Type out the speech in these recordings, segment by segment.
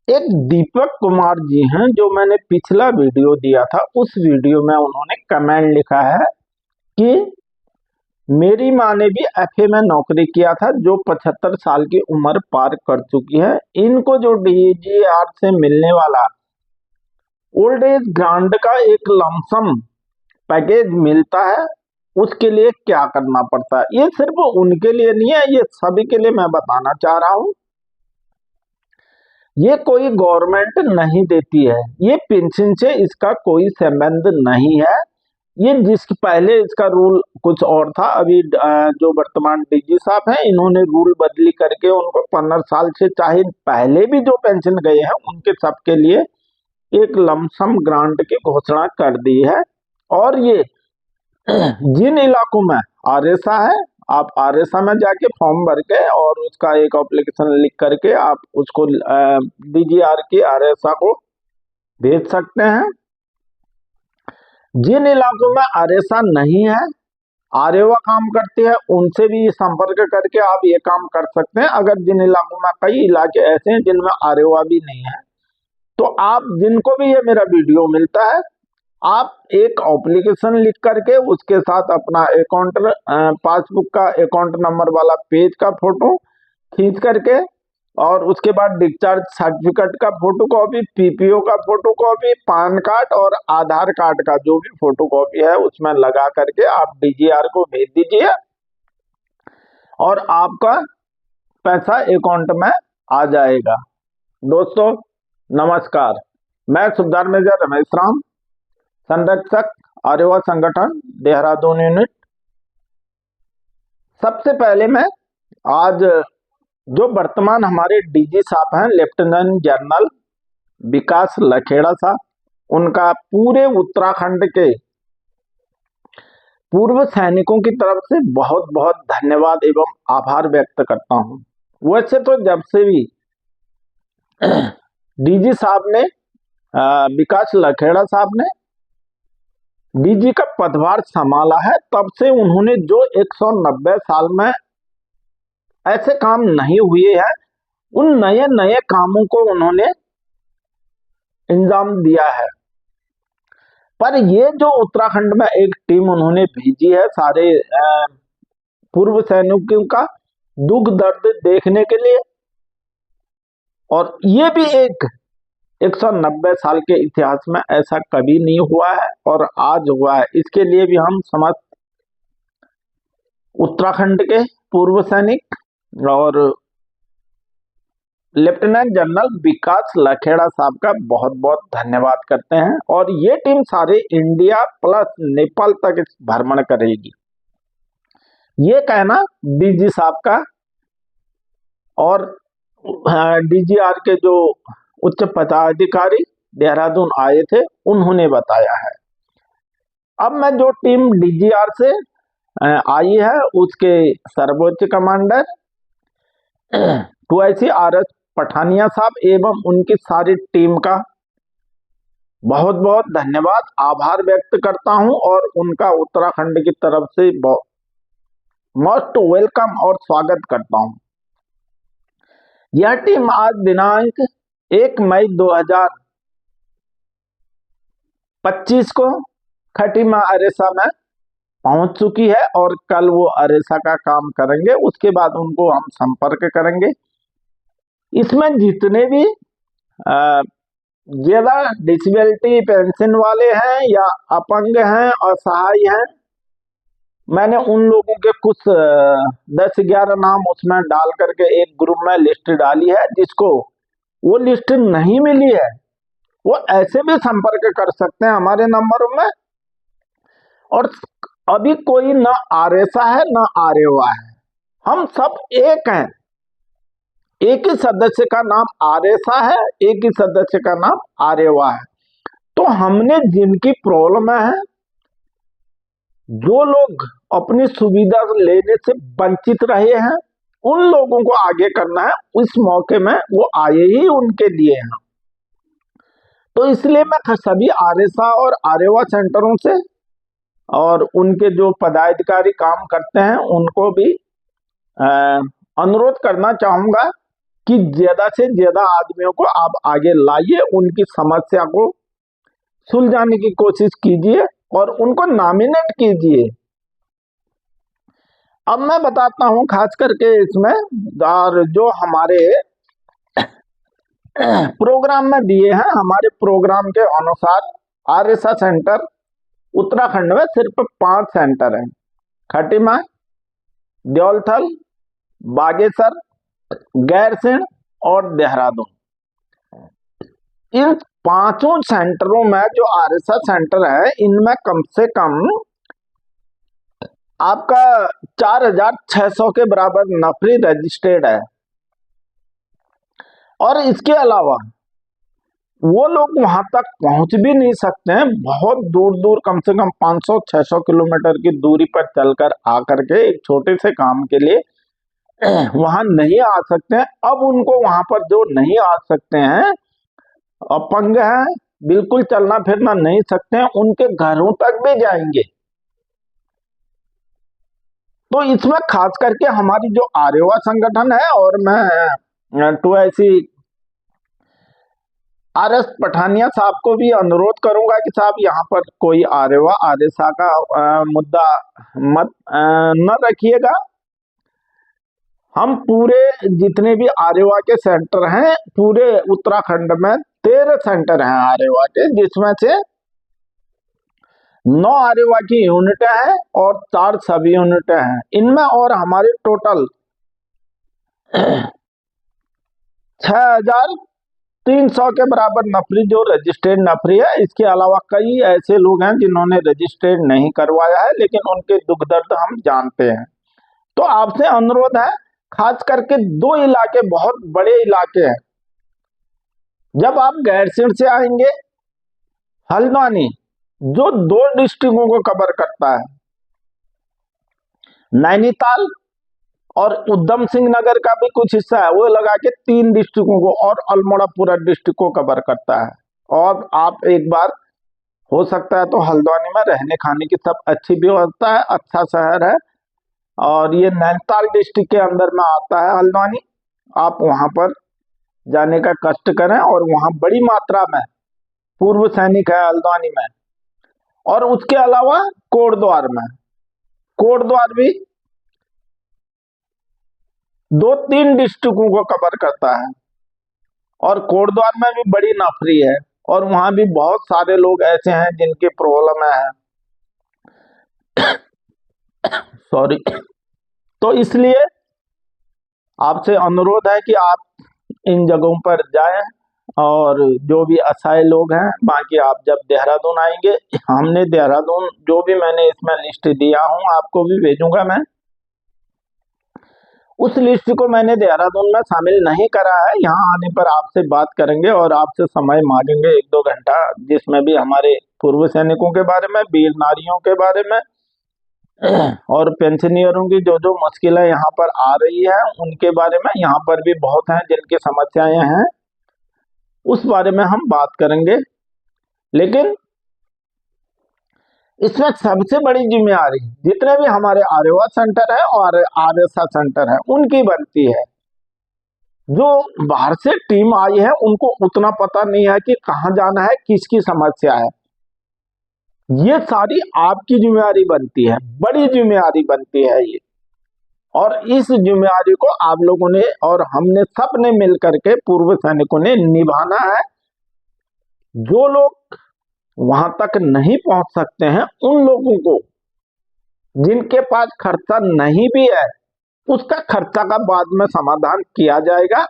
एक दीपक कुमार जी हैं, जो मैंने पिछला वीडियो दिया था, उस वीडियो में उन्होंने कमेंट लिखा है कि मेरी माँ ने भी एफए में नौकरी किया था, जो 75 साल की उम्र पार कर चुकी है। इनको जो डीजीआर से मिलने वाला ओल्ड एज ग्रांट का एक लमसम पैकेज मिलता है, उसके लिए क्या करना पड़ता है। ये सिर्फ उनके लिए नहीं है, ये सभी के लिए मैं बताना चाह रहा हूँ। ये कोई गवर्नमेंट नहीं देती है, ये पेंशन से इसका कोई संबंध नहीं है। ये पहले इसका रूल कुछ और था। अभी जो वर्तमान डीजी साहब हैं, इन्होंने रूल बदली करके उनको 15 साल से चाहे पहले भी जो पेंशन गए हैं उनके सबके लिए एक लमसम ग्रांट की घोषणा कर दी है। और ये जिन इलाकों में आरएसआ है, आप आरएसआ में जाके फॉर्म भर के और उसका एक एप्लीकेशन लिख करके आप उसको डीजीआर की आरएसआ को भेज सकते हैं। जिन इलाकों में आरएसआ नहीं है, आरएवा काम करती है, उनसे भी संपर्क करके आप ये काम कर सकते हैं। अगर जिन इलाकों में, कई इलाके ऐसे हैं जिनमें आरएवा भी नहीं है, तो आप जिनको भी ये मेरा वीडियो मिलता है, आप एक एप्लीकेशन लिख करके उसके साथ अपना अकाउंट पासबुक का अकाउंट नंबर वाला पेज का फोटो खींच करके, और उसके बाद डिस्चार्ज सर्टिफिकेट का फोटो कॉपी, पीपीओ का फोटो कॉपी, पान कार्ड और आधार कार्ड का जो भी फोटो कॉपी है उसमें लगा करके आप डीजीआर को भेज दीजिए और आपका पैसा अकाउंट में आ जाएगा। दोस्तों नमस्कार, मैं सुबेदार मेजर रमेश राम, संरक्षक आरएवा संगठन देहरादून यूनिट। सबसे पहले मैं आज जो वर्तमान हमारे डीजी साहब हैं, लेफ्टिनेंट जनरल विकास लखेड़ा साहब, उनका पूरे उत्तराखंड के पूर्व सैनिकों की तरफ से बहुत बहुत धन्यवाद एवं आभार व्यक्त करता हूं। वैसे तो जब से भी डीजी साहब ने विकास लखेड़ा साहब ने डीजी का पदभार संभाला है, तब से उन्होंने जो 190 साल में ऐसे काम नहीं हुए हैं, उन नए नए कामों को उन्होंने इंजाम दिया है। पर ये जो उत्तराखंड में एक टीम उन्होंने भेजी है सारे पूर्व सैनिकों का दुख दर्द देखने के लिए, और ये भी एक 190 साल के इतिहास में ऐसा कभी नहीं हुआ है और आज हुआ है। इसके लिए भी हम समस्त उत्तराखंड के पूर्व सैनिक और लेफ्टिनेंट जनरल विकास लखेड़ा साहब का बहुत बहुत धन्यवाद करते हैं। और ये टीम सारे इंडिया प्लस नेपाल तक इस भ्रमण करेगी, ये कहना डीजी साहब का और डीजीआर के जो उच्च पदाधिकारी देहरादून आए थे उन्होंने बताया है। अब मैं जो टीम डीजीआर से आई है उसके सर्वोच्च कमांडर टूआईसी आरएस पठानिया साहब एवं उनकी सारी टीम का बहुत बहुत धन्यवाद, आभार व्यक्त करता हूं और उनका उत्तराखंड की तरफ से मोस्ट वेलकम और स्वागत करता हूं। यह टीम आज दिनांक 1 मई 2025 को खटीमा अरेसा में पहुंच चुकी है और कल वो अरेसा का काम करेंगे। उसके बाद उनको हम संपर्क करेंगे। इसमें जितने भी ज्यादा डिसेबिलिटी पेंशन वाले हैं या अपंग हैं, असहाय हैं, मैंने उन लोगों के कुछ 10-11 नाम उसमें डाल करके एक ग्रुप में लिस्ट डाली है। जिसको वो लिस्ट नहीं मिली है वो ऐसे भी संपर्क कर सकते हैं हमारे नंबरों में। और अभी कोई न आरएसआ है न आरएवा है, हम सब एक हैं। एक ही सदस्य का नाम आरएसआ है, एक ही सदस्य का नाम आरएवा है। तो हमने जिनकी प्रॉब्लम है, जो लोग अपनी सुविधा लेने से वंचित रहे हैं, उन लोगों को आगे करना है। इस मौके में वो आए ही उनके लिए हैं। तो इसलिए मैं सभी आरएसआ और आरएवा सेंटरों से और उनके जो पदाधिकारी काम करते हैं उनको भी अनुरोध करना चाहूंगा कि ज्यादा से ज्यादा आदमियों को आप आगे लाइए, उनकी समस्या को सुलझाने की कोशिश कीजिए और उनको नॉमिनेट कीजिए। अब मैं बताता हूं खास करके इसमें, और जो हमारे प्रोग्राम में दिए हैं, हमारे प्रोग्राम के अनुसार आरएसए सेंटर उत्तराखंड में सिर्फ 5 सेंटर हैं। खटीमा, देवलथल, बागेश्वर, गैरसैंण और देहरादून। इन 5 सेंटरों में जो आरएसए सेंटर है, इनमें कम से कम आपका 4600 के बराबर नफरी रजिस्टर्ड है। और इसके अलावा वो लोग वहां तक पहुंच भी नहीं सकते हैं, बहुत दूर दूर कम से कम 500-600 किलोमीटर की दूरी पर चलकर आकर के एक छोटे से काम के लिए वहां नहीं आ सकते हैं। अब उनको वहां पर जो नहीं आ सकते हैं, अपंग हैं, बिल्कुल चलना फिरना नहीं सकते हैं, उनके घरों तक भी जाएंगे। तो इसमें खास करके हमारी जो आर्यवा संगठन है, और मैं तो ऐसी आरएस पठानिया साहब को भी अनुरोध करूंगा कि साहब यहाँ पर कोई आर्यवा आरएसए का मुद्दा मत न रखिएगा। हम पूरे जितने भी आर्यवा के सेंटर हैं, पूरे उत्तराखंड में 13 सेंटर हैं आर्यवा के, जिसमें से 9 आर्यवा की यूनिटें हैं और 4 सब यूनिटें हैं इनमें। और हमारे टोटल 6300 के बराबर नफरी जो रजिस्टर्ड नफरी है। इसके अलावा कई ऐसे लोग हैं जिन्होंने रजिस्टर्ड नहीं करवाया है, लेकिन उनके दुख दर्द हम जानते हैं। तो आपसे अनुरोध है, खास करके 2 इलाके बहुत बड़े इलाके हैं। जब आप गैरसैंण से आएंगे, हल्द्वानी जो 2 डिस्ट्रिक्टों को कवर करता है, नैनीताल और उधम सिंह नगर का भी कुछ हिस्सा है, वो लगा के 3 डिस्ट्रिक्टों को, और अल्मोड़ा पूरा डिस्ट्रिक्ट को कवर करता है। और आप एक बार हो सकता है तो हल्द्वानी में रहने खाने की सब अच्छी व्यवस्था है, अच्छा शहर है, और ये नैनीताल डिस्ट्रिक्ट के अंदर में आता है हल्द्वानी। आप वहां पर जाने का कष्ट करें, और वहां बड़ी मात्रा में पूर्व सैनिक है हल्द्वानी में। और उसके अलावा कोटद्वार में, कोटद्वार भी 2-3 डिस्ट्रिक्टों को कवर करता है, और कोटद्वार में भी बड़ी नफरी है, और वहां भी बहुत सारे लोग ऐसे हैं जिनकी प्रॉब्लम है, सॉरी। तो इसलिए आपसे अनुरोध है कि आप इन जगहों पर जाएं, और जो भी असहाय लोग हैं, बाकी आप जब देहरादून आएंगे, हमने देहरादून जो भी मैंने इसमें लिस्ट दिया हूं आपको भी भेजूंगा मैं, उस लिस्ट को मैंने देहरादून में शामिल नहीं करा है। यहाँ आने पर आपसे बात करेंगे और आपसे समय मांगेंगे 1-2 घंटा, जिसमें भी हमारे पूर्व सैनिकों के बारे में, वीर नारियों के बारे में और पेंशनियरों की जो जो मुश्किलें यहाँ पर आ रही है उनके बारे में, यहाँ पर भी बहुत हैं जिनकी समस्याएं हैं, उस बारे में हम बात करेंगे। लेकिन इसमें सबसे बड़ी जिम्मेदारी जितने भी हमारे आर्यवा सेंटर है और आरएसए सेंटर है उनकी बनती है। जो बाहर से टीम आई है उनको उतना पता नहीं है कि कहाँ जाना है, किसकी समस्या है। ये सारी आपकी जिम्मेदारी बनती है, बड़ी जिम्मेदारी बनती है ये, और इस जिम्मेदारी को आप लोगों ने और हमने सब ने मिलकर के पूर्व सैनिकों ने निभाना है। जो लोग वहां तक नहीं पहुंच सकते हैं, उन लोगों को जिनके पास खर्चा नहीं भी है, उसका खर्चा का बाद में समाधान किया जाएगा।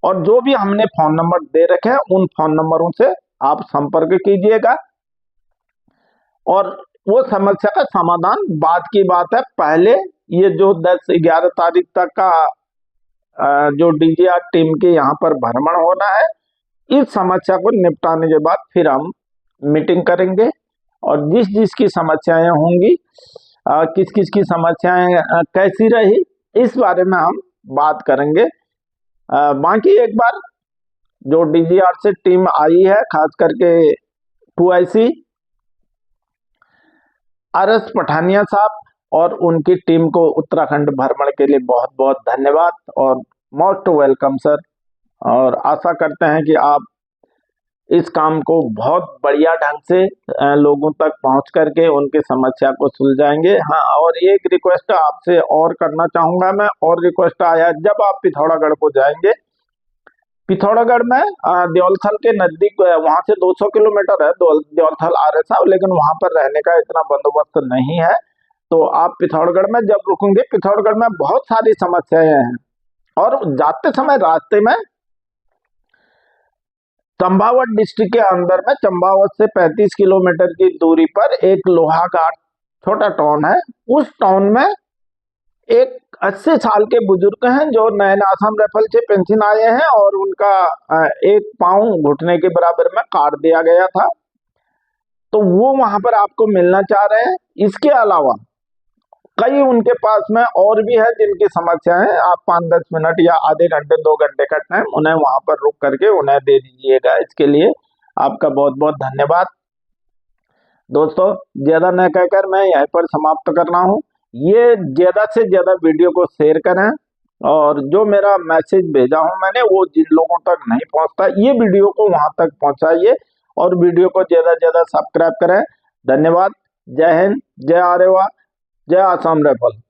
और जो भी हमने फोन नंबर दे रखे हैं, उन फोन नंबरों से आप संपर्क कीजिएगा, और वो समस्या का समाधान बाद की बात है। पहले ये जो 10-11 तारीख तक का जो डीजीआर टीम के यहाँ पर भ्रमण होना है, इस समस्या को निपटाने के बाद फिर हम मीटिंग करेंगे, और जिस जिस की समस्याएं होंगी, किस किस की समस्याएं कैसी रही, इस बारे में हम बात करेंगे। बाकी एक बार जो डीजीआर से टीम आई है, खास करके 2IC आरएस पठानिया साहब और उनकी टीम को उत्तराखंड भ्रमण के लिए बहुत बहुत धन्यवाद। और मोस्ट वेलकम सर। और आशा करते हैं कि आप इस काम को बहुत बढ़िया ढंग से लोगों तक पहुंच करके उनकी समस्या को सुलझाएंगे। हाँ, और एक रिक्वेस्ट आपसे और करना चाहूंगा मैं, और रिक्वेस्ट आया है, जब आप पिथौरागढ़ को जाएंगे, पिथौरागढ़ में देवलथल के नजदीक, वहां से 200 किलोमीटर है देवलथल आरसा, लेकिन वहां पर रहने का इतना बंदोबस्त नहीं है। तो आप पिथौरागढ़ में जब रुकेंगे, पिथौरागढ़ में बहुत सारी समस्याएं हैं। और जाते समय रास्ते में चंपावत डिस्ट्रिक्ट के अंदर में, चंपावत से 35 किलोमीटर की दूरी पर एक लोहाघाट छोटा टाउन है। उस टाउन में एक 80 साल के बुजुर्ग हैं जो नयन आसाम राइफल से पेंशन आए हैं, और उनका एक पांव घुटने के बराबर में काट दिया गया था। तो वो वहां पर आपको मिलना चाह रहे हैं। इसके अलावा कई उनके पास में और भी है जिनकी समस्याएं, आप 5-10 मिनट या आधे घंटे 2 घंटे का टाइम उन्हें वहां पर रुक करके उन्हें दे दीजिएगा। इसके लिए आपका बहुत बहुत धन्यवाद। दोस्तों, ज्यादा न कहकर मैं यहीं पर समाप्त कर रहा हूँ। ये ज्यादा से ज्यादा वीडियो को शेयर करें, और जो मेरा मैसेज भेजा हूं मैंने, वो जिन लोगों तक नहीं पहुंचता, ये वीडियो को वहां तक पहुंचाइए, और वीडियो को ज्यादा से ज्यादा सब्सक्राइब करें। धन्यवाद। जय हिंद, जय आर्यवा, जय आसाम राइफल।